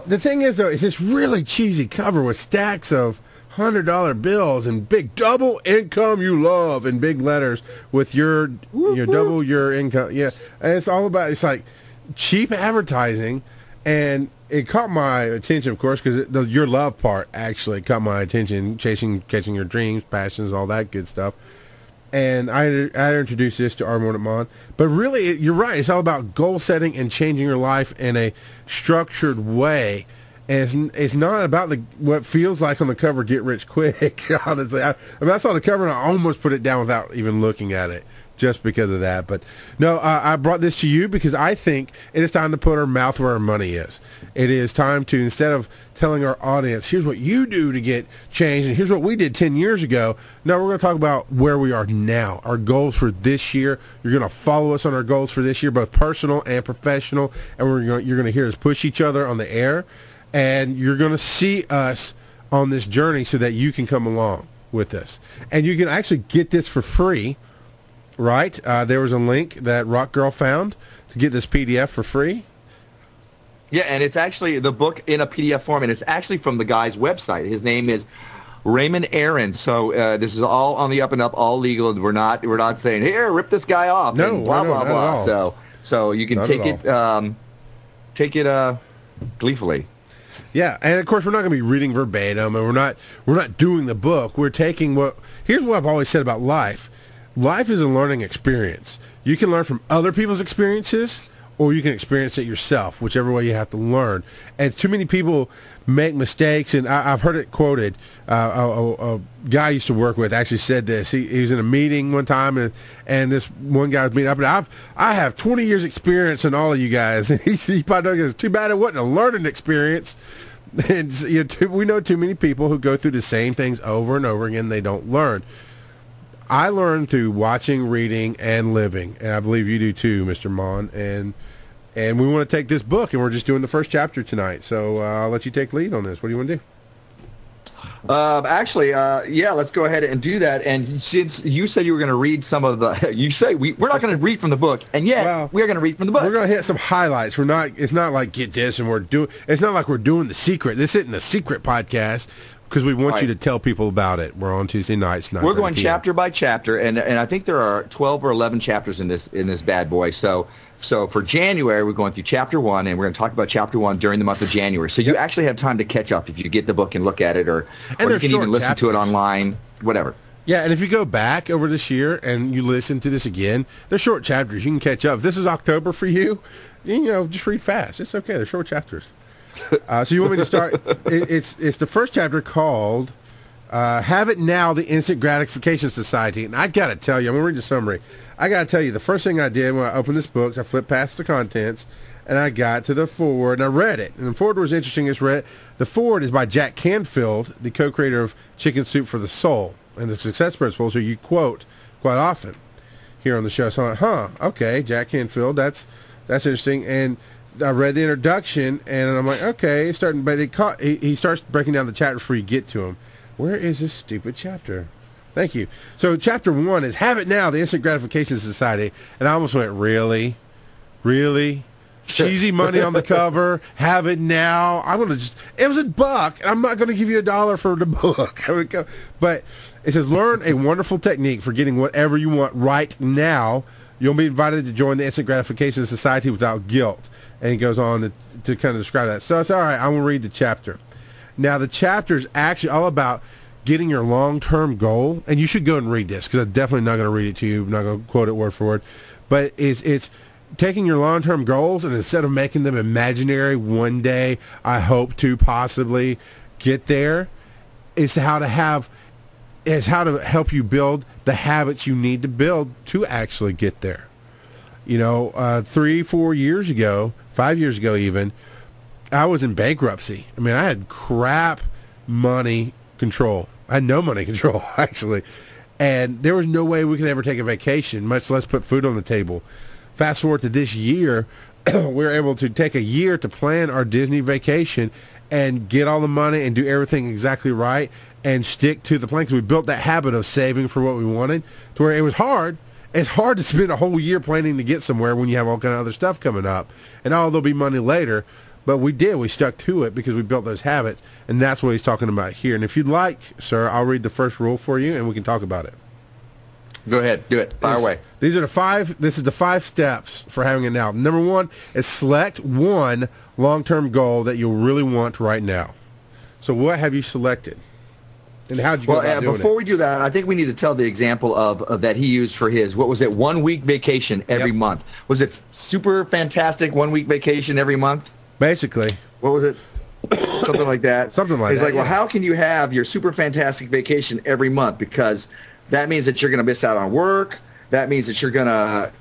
the thing is, though, it's this really cheesy cover with stacks of $100 bills and big double income you love in big letters with your double your income. Yeah. And it's all about, it's like cheap advertising, and it caught my attention, of course, because your love part actually caught my attention, catching your dreams, passions, all that good stuff. And I introduced this to our Mordant Mon. But really, you're right. It's all about goal setting and changing your life in a structured way. And it's not about what feels like on the cover, get rich quick, honestly. I saw the cover and I almost put it down without even looking at it. just because of that. But no, I brought this to you because I think it is time to put our mouth where our money is. It is time to, instead of telling our audience, here's what you do to get changed and here's what we did 10 years ago. No, we're going to talk about where we are now, our goals for this year. You're going to follow us on our goals for this year, both personal and professional. And you're going to hear us push each other on the air. And you're going to see us on this journey so that you can come along with us. And you can actually get this for free. Right, there was a link that Rock Girl found to get this PDF for free. Yeah, and it's actually the book in a PDF form, and it's actually from the guy's website. His name is Raymond Aaron. So this is all on the up and up, all legal. We're not saying here, rip this guy off. No, and blah no, blah blah. at all. So you can take it gleefully. Yeah, and of course we're not going to be reading verbatim, and we're not doing the book. We're taking here's what I've always said about life. Life is a learning experience. You can learn from other people's experiences, or you can experience it yourself, whichever way you have to learn. And too many people make mistakes, and I've heard it quoted. A guy I used to work with actually said this. He was in a meeting one time, and this one guy was meeting up, and I have 20 years experience in all of you guys. And he probably goes, too bad it wasn't a learning experience. And we know too many people who go through the same things over and over again. They don't learn. I learned through watching, reading, and living, and I believe you do too, Mr. Mon. And we want to take this book, and we're just doing the first chapter tonight. So I'll let you take lead on this. What do you want to do? Yeah, let's go ahead and do that. And since you said you were going to read some of the, you say we're not going to read from the book, and yet we're going to read from the book. We're going to hit some highlights. It's not like get this and it's not like we're doing The Secret. This isn't the Secret podcast. Because we want you to tell people about it. We're on Tuesday nights. We're going chapter by chapter, and I think there are 12 or 11 chapters in this bad boy. So for January, we're going through chapter 1, and we're going to talk about chapter 1 during the month of January. So you actually have time to catch up if you get the book and look at it, or you can even listen to it online, whatever. Yeah, and if you go back over this year and you listen to this again, they're short chapters. You can catch up. If this is October for you, just read fast. It's okay. They're short chapters. So you want me to start? It's the first chapter called "Have It Now: The Instant Gratification Society." And I gotta tell you, I'm gonna read the summary. I gotta tell you, the first thing I did when I opened this book is I flipped past the contents and I got to the foreword and I read it. And the foreword was interesting. The foreword is by Jack Canfield, the co-creator of Chicken Soup for the Soul and the Success Principles, who you quote quite often here on the show. So I'm like, okay, Jack Canfield, that's interesting. And I read the introduction, and I'm like, okay, it's starting. But he starts breaking down the chapters before you get to him. Where is this stupid chapter? Thank you. So chapter 1 is "Have It Now: The Instant Gratification Society," and I almost went, really, cheesy money on the cover. Have it now. I'm gonna it was $1, and I'm not gonna give you $1 for the book. But it says, learn a wonderful technique for getting whatever you want right now. You'll be invited to join the Instant Gratification Society without guilt. And he goes on to kind of describe that. So it's all right. I'm going to read the chapter. Now, the chapter is actually all about getting your long-term goal. And you should go and read this because I'm definitely not going to read it to you. I'm not going to quote it word for word. But it's taking your long-term goals, and instead of making them imaginary, one day I hope to possibly get there, is how to help you build the habits you need to build to actually get there. 3-4 years ago, 5 years ago even, I was in bankruptcy. I mean, I had crap money control. I had no money control, actually. And there was no way we could ever take a vacation, much less put food on the table. Fast forward to this year, we were able to take a year to plan our Disney vacation and get all the money and do everything exactly right and stick to the plan. Because we built that habit of saving for what we wanted, to where it was hard. It's hard to spend a whole year planning to get somewhere when you have all kind of other stuff coming up. And there'll be money later. But we did. We stuck to it because we built those habits. And that's what he's talking about here. And if you'd like, sir, I'll read the first rule for you and we can talk about it. Go ahead. Do it. Fire away. This is the 5 steps for having it now. Number 1 is select one long-term goal that you really want right now. So what have you selected? And how'd you go about doing before we do that, I think we need to tell the example of that he used for his, what was it, 1 week vacation every month. Was it super fantastic 1 week vacation every month? Basically. What was it? Something like that. Something like that. He's like, well, how can you have your super fantastic vacation every month? Because that means that you're going to miss out on work. that means that you're gonna,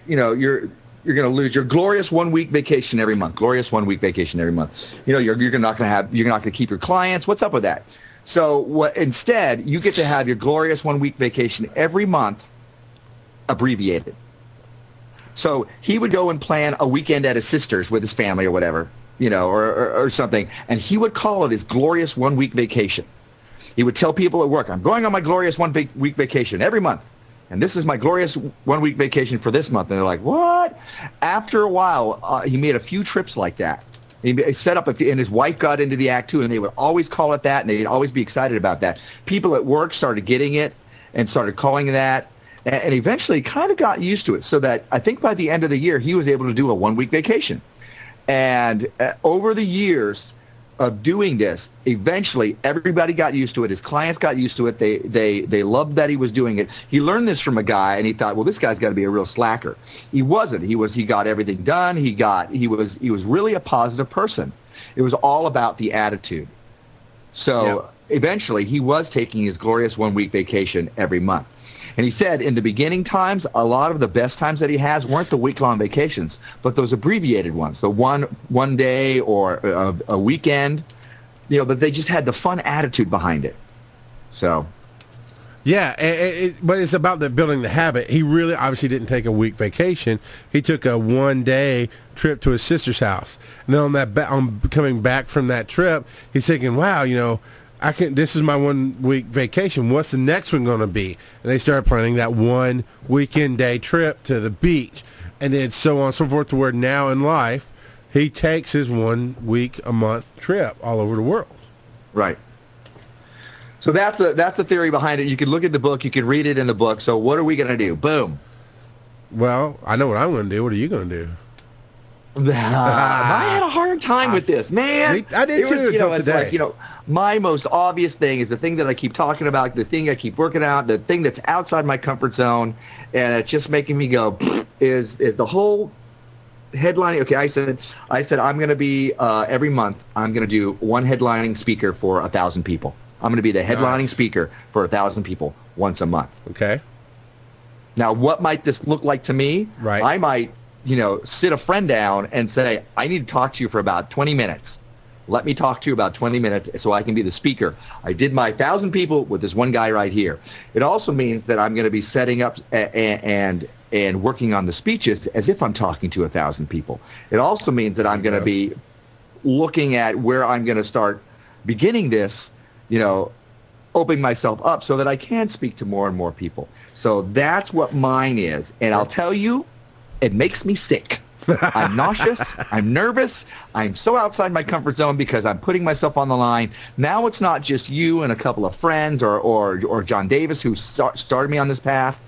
you're gonna lose your glorious 1 week vacation every month. Glorious 1 week vacation every month. You're not gonna keep your clients. What's up with that? So instead, you get to have your glorious 1 week vacation every month, abbreviated. So he would go and plan a weekend at his sister's with his family or whatever, or something, and he would call it his glorious 1 week vacation. He would tell people at work, I'm going on my glorious 1 week vacation every month, and this is my glorious 1 week vacation for this month. And they're like, what? After a while, he made a few trips like that. He set up, and his wife got into the act too, and they would always call it that, and they'd always be excited about that. People at work started getting it and started calling it that. And eventually kind of got used to it, so that I think by the end of the year, he was able to do a 1 week vacation. And over the years of doing this, eventually everybody got used to it. His clients got used to it. They loved that he was doing it. He learned this from a guy, and he thought, well, this guy's got to be a real slacker. He wasn't. He got everything done. He was really a positive person. It was all about the attitude. So eventually he was taking his glorious 1 week vacation every month. And he said in the beginning times, a lot of the best times that he has weren't the week-long vacations, but those abbreviated ones, the one day or a weekend, but they just had the fun attitude behind it. So. Yeah, but it's about building the habit. He really obviously didn't take a week vacation. He took a 1 day trip to his sister's house. And then on coming back from that trip, he's thinking, wow, this is my 1 week vacation. What's the next one going to be? And they started planning that 1 weekend day trip to the beach, and then so on and so forth, to where now in life he takes his 1 week a month trip all over the world. Right. So that's the theory behind it. You can look at the book. You can read it in the book. So what are we going to do? Boom. Well, I know what I'm going to do. What are you going to do? I had a hard time with this, man. I did too until today. Like, my most obvious thing is the thing that I keep talking about, the thing I keep working out, the thing that's outside my comfort zone, and it's just making me go, is the whole headlining. Okay, I said I'm going to be, every month, I'm going to do one headlining speaker for 1,000 people. I'm going to be the headlining speaker for 1,000 people once a month. Okay. Now, what might this look like to me? Right. I might, sit a friend down and say, I need to talk to you for about 20 minutes. Let me talk to you about 20 minutes so I can be the speaker. I did my 1,000 people with this one guy right here. It also means that I'm going to be setting up and working on the speeches as if I'm talking to 1,000 people. It also means that I'm going to be looking at where I'm going to start beginning this, opening myself up so that I can speak to more and more people. So that's what mine is. And I'll tell you, it makes me sick. I'm nauseous. I'm nervous. I'm so outside my comfort zone because I'm putting myself on the line. Now it's not just you and a couple of friends or John Davis who started me on this path.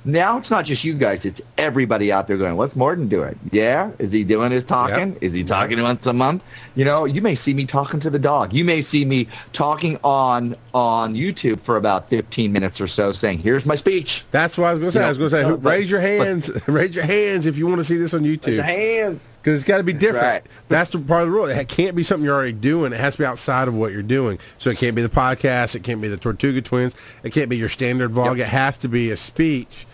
Now it's not just you guys. It's everybody out there going, what's Mordant doing? Yeah? Is he doing his talking? Yep. Is he talking once a month? You may see me talking to the dog. You may see me talking on YouTube for about 15 minutes or so saying, here's my speech. That's what I was going to say. Raise your hands. Raise your hands if you want to see this on YouTube. Raise your hands. Because it's got to be different. Right. That's the part of the rule. It can't be something you're already doing. It has to be outside of what you're doing. So it can't be the podcast. It can't be the Tortuga Twins. It can't be your standard vlog. Yep. It has to be a speech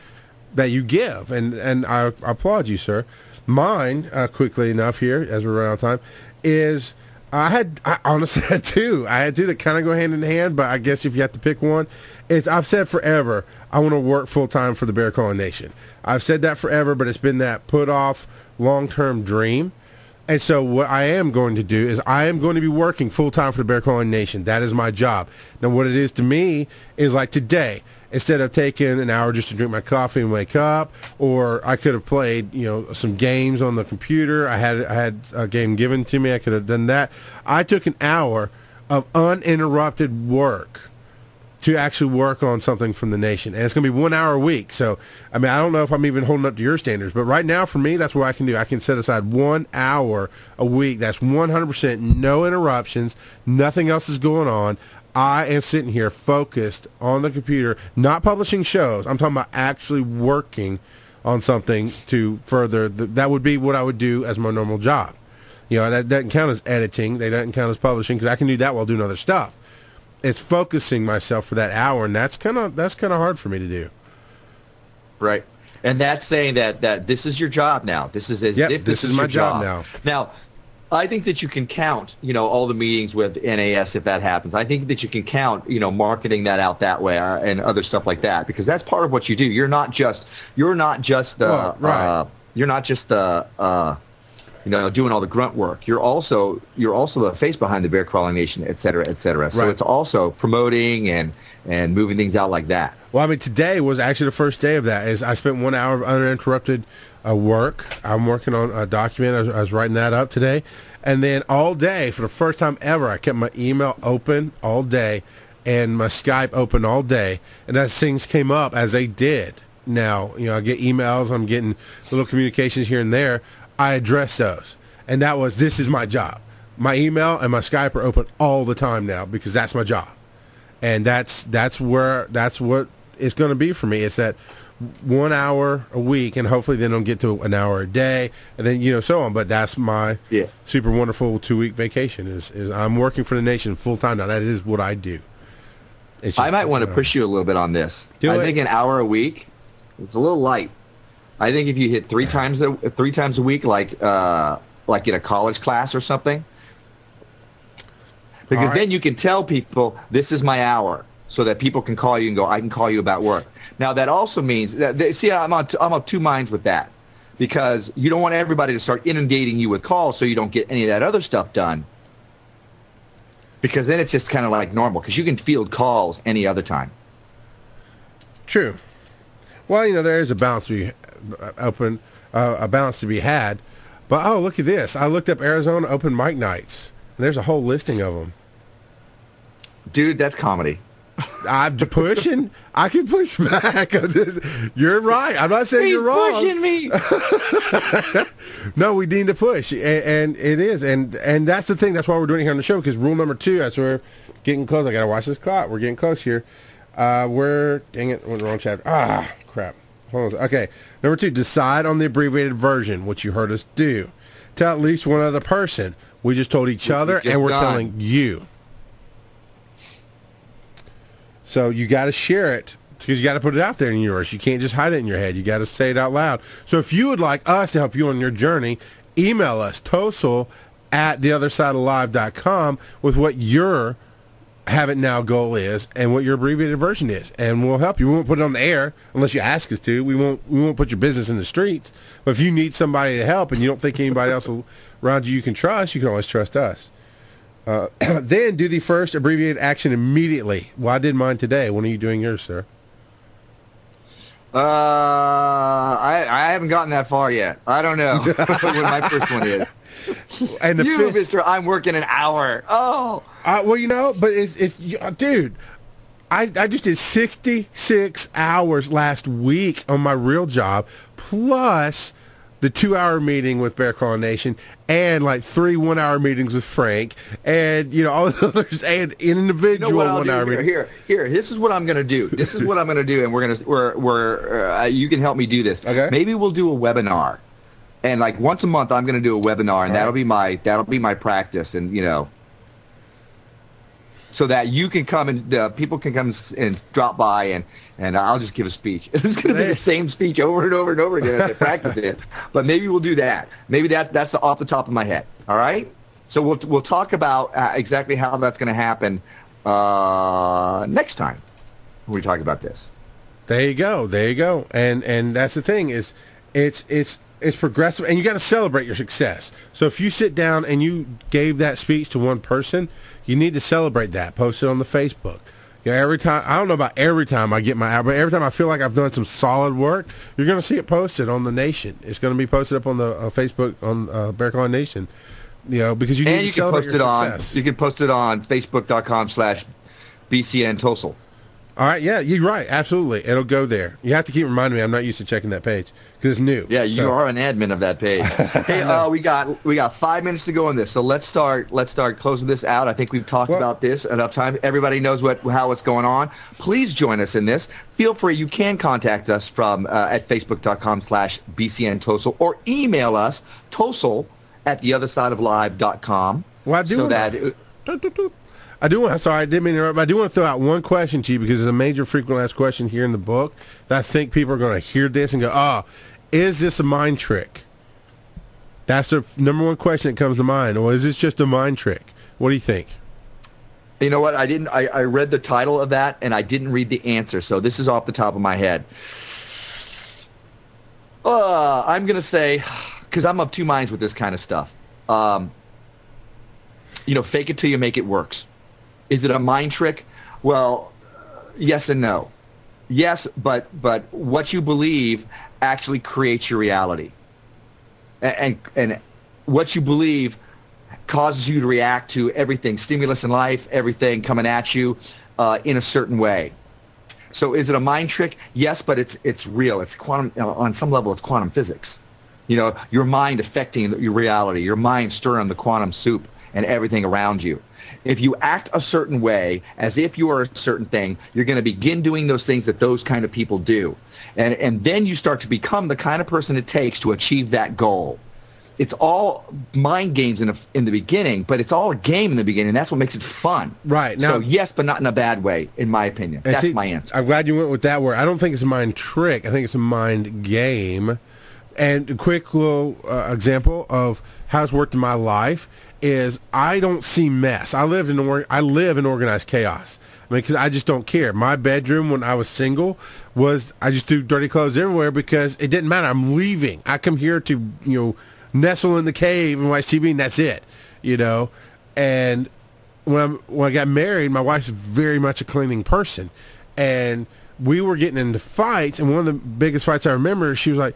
that you give. And I applaud you, sir. Mine, quickly enough here, as we're running out of time, is I honestly had two. I had two that kind of go hand in hand, but I guess if you have to pick one, I've said forever, I want to work full-time for the Bear Calling Nation. I've said that forever, but it's been that put-off long-term dream. And so what I am going to do is I am going to be working full-time for the Bear Calling Nation. That is my job. Now, what it is to me is like today, instead of taking an hour just to drink my coffee and wake up, or I could have played, some games on the computer. I had a game given to me. I could have done that. I took an hour of uninterrupted work to actually work on something from the nation. And it's going to be 1 hour a week. So, I don't know if I'm even holding up to your standards, but right now for me, that's what I can do. I can set aside 1 hour a week. That's 100% no interruptions. Nothing else is going on. I am sitting here focused on the computer, not publishing shows. I'm talking about actually working on something to further. That would be what I would do as my normal job. That doesn't count as editing. They doesn't count as publishing because I can do that while doing other stuff. It's focusing myself for that hour, and that's kind of hard for me to do. Right. And that's saying that this is your job now. This is as if this is my your job now. Now, I think that you can count, all the meetings with NAS if that happens. I think that you can count, marketing that out that way and other stuff like that, because that's part of what you do. You're not just the doing all the grunt work. You're also the face behind the Bear Crawling Nation, et cetera, et cetera. So it's also promoting and moving things out like that. Well, I mean, today was actually the first day of that. Is I spent 1 hour of uninterrupted work. I'm working on a document. I was writing that up today. And then all day, for the first time ever, I kept my email open all day and my Skype open all day. And as things came up, as they did, now, I get emails, I'm getting little communications here and there. I address those. And this is my job. My email and my Skype are open all the time now because that's my job. And that's what it's going to be for me. It's that 1 hour a week, and hopefully then I'll get to an hour a day, and then, so on. But that's my super wonderful 2-week vacation is I'm working for the nation full time now. That is what I do. I might want to push you a little bit on this. I think an hour a week is a little light. I think if you hit three times a week, like in a college class or something, because then you can tell people this is my hour, so that people can call you and go, I can call you about work. Now that also means that I'm on two minds with that, because you don't want everybody to start inundating you with calls, so you don't get any of that other stuff done. Because then it's just kind of like normal, because you can field calls any other time. True. Well, there is a balance to be a balance to be had. But look at this! I looked up Arizona open mic nights, and there's a whole listing of them. Dude, that's comedy. I'm pushing. I can push back. You're right. I'm not saying you're wrong. He's pushing me. No, we need to push, and it is, and that's the thing. That's why we're doing it here on the show. Because rule number 2, that's where we're getting close. I gotta watch this clock. We're getting close here. We're dang it, we're in the wrong chapter. Crap. Hold on. Okay, number 2. Decide on the abbreviated version, which you heard us do. Tell at least one other person. We just told each other, and we're telling you. So you got to share it, because you got to put it out there in the universe. You can't just hide it in your head. You got to say it out loud. So if you would like us to help you on your journey, email us, TOSOL@theothersideoflive.com, with what your Have It Now goal is and what your abbreviated version is, and we'll help you. We won't put it on the air unless you ask us to. We won't put your business in the streets. But if you need somebody to help and you don't think anybody else around you can trust, you can always trust us. Then do the first abbreviated action immediately. Well, I did mine today. When are you doing yours, sir? I haven't gotten that far yet. I don't know what my first one is. And Mr. I'm working an hour. Oh. Well, but it's dude, I just did 66 hours last week on my real job, plus the 2-hour meeting with Bear Crawling Nation, and like 3 1-hour meetings with Frank, and all the others, and individual 1-hour meetings. Here. This is what I'm gonna do. And you can help me do this. Okay. Maybe we'll do a webinar, and like once a month, I'm gonna do a webinar, and that'll be my practice, and so that you can come and people can come and drop by, and I'll just give a speech. It's going to be the same speech over and over and over again as I practice it. But maybe we'll do that. Maybe that's off the top of my head. All right. So we'll talk about exactly how that's going to happen next time when we talk about this. There you go. And that's the thing is, it's progressive, and you got to celebrate your success. So if you sit down and you gave that speech to one person, you need to celebrate that. Post it on the Facebook. Every time, I don't know about every time I get my, but every time I feel like I've done some solid work, you're going to see it posted on the Nation. It's going to be posted up on the Facebook on Bear Crawling Nation. Because you need to celebrate your success. You can post it on Facebook.com/BCN TOSOL. All right, yeah, you're right. Absolutely. It'll go there. You have to keep reminding me. I'm not used to checking that page because it's new. Yeah, you are an admin of that page. Hey, we got 5 minutes to go on this, so let's start closing this out. I think we've talked about this enough time. Everybody knows how it's going on. Please join us in this. Feel free. You can contact us from at Facebook.com/BCN TOSOL, or email us TOSOL@theothersideoflive.com. Well, I do. So that. I do want. Sorry, I didn't mean to interrupt. But I do want to throw out one question to you because it's a major frequent asked question here in the book that I think people are going to hear this and go, "Oh, is this a mind trick?" That's the number one question that comes to mind. Or is this just a mind trick? What do you think? You know what? I read the title of that, and I didn't read the answer, so this is off the top of my head. I'm going to say, because I'm of two minds with this kind of stuff, fake it till you make it works. Is it a mind trick? Well, yes and no. Yes, but what you believe actually creates your reality. And what you believe causes you to react to everything, stimulus in life, everything coming at you in a certain way. So is it a mind trick? Yes, but it's real. It's quantum. On some level, it's quantum physics. Your mind affecting your reality, your mind stirring the quantum soup and everything around you. If you act a certain way, as if you are a certain thing, you're going to begin doing those things that those kind of people do. And then you start to become the kind of person it takes to achieve that goal. It's all mind games in the beginning, but it's all a game in the beginning. That's what makes it fun. Right. Now, so yes, but not in a bad way, in my opinion. That's my answer. I'm glad you went with that word. I don't think it's a mind trick. I think it's a mind game. And a quick little example of how it's worked in my life is I don't see mess. I live in organized chaos. I mean, because I just don't care. My bedroom when I was single was I just threw dirty clothes everywhere because it didn't matter. I'm leaving. I come here to nestle in the cave and watch TV, and that's it. And when I got married, my wife's very much a cleaning person, and we were getting into fights. And one of the biggest fights I remember, she was like,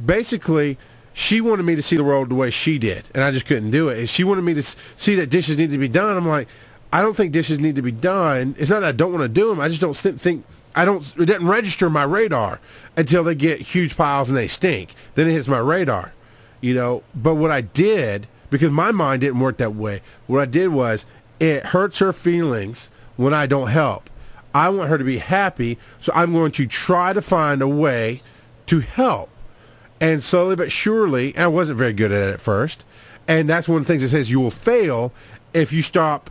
basically, she wanted me to see the world the way she did, and I just couldn't do it. And she wanted me to see that dishes need to be done. I'm like, I don't think dishes need to be done. It's not that I don't want to do them. I just don't think it doesn't register my radar until they get huge piles and they stink. Then it hits my radar, But what I did, because my mind didn't work that way, what I did was it hurts her feelings when I don't help. I want her to be happy, so I'm going to try to find a way to help. And slowly but surely, and I wasn't very good at it at first, and that's one of the things that says you will fail if you start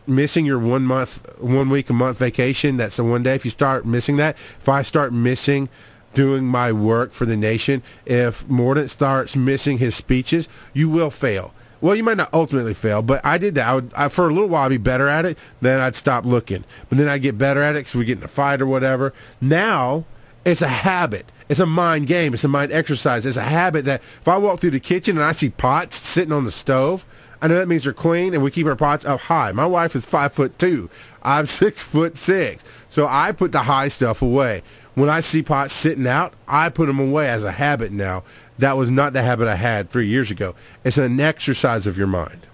missing your 1 week a month vacation. That's the one day. If you start missing that, if I start missing doing my work for the nation, if Mordant starts missing his speeches, you will fail. Well, you might not ultimately fail, but I did that. For a little while, I'd be better at it, then I'd stop looking. But then I'd get better at it because we get in a fight or whatever. Now, it's a habit. It's a mind game. It's a mind exercise. It's a habit that if I walk through the kitchen and I see pots sitting on the stove, I know that means they're clean, and we keep our pots up high. My wife is 5'2". I'm 6'6". So I put the high stuff away. When I see pots sitting out, I put them away as a habit now. That was not the habit I had 3 years ago. It's an exercise of your mind.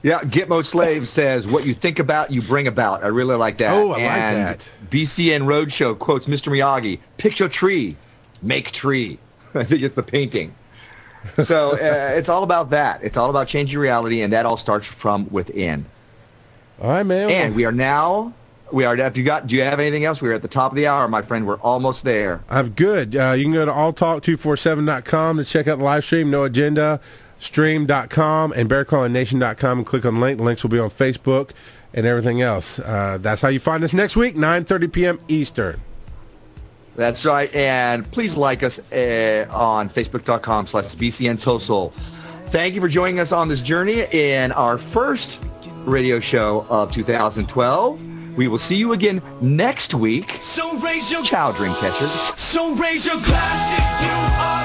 Yeah, Gitmo Slave says, what you think about, you bring about. I really like that. Oh, I like that. BCN Roadshow quotes Mr. Miyagi, picture tree, make tree. I think it's the painting. So it's all about that. It's all about changing reality, and that all starts from within. All right, man. And do you have anything else? We're at the top of the hour, my friend. We're almost there. I'm good. You can go to alltalk247.com to check out the live stream, No Agenda, stream.com, and bearcallnation.com, and click on the link. The links will be on Facebook and everything else. That's how you find us next week, 9:30 p.m. Eastern. That's right. And please like us on Facebook.com/BCN TOSOL. Thank you for joining us on this journey in our first radio show of 2012. We will see you again next week. So raise your Ciao, dream catchers. So raise your glass if you are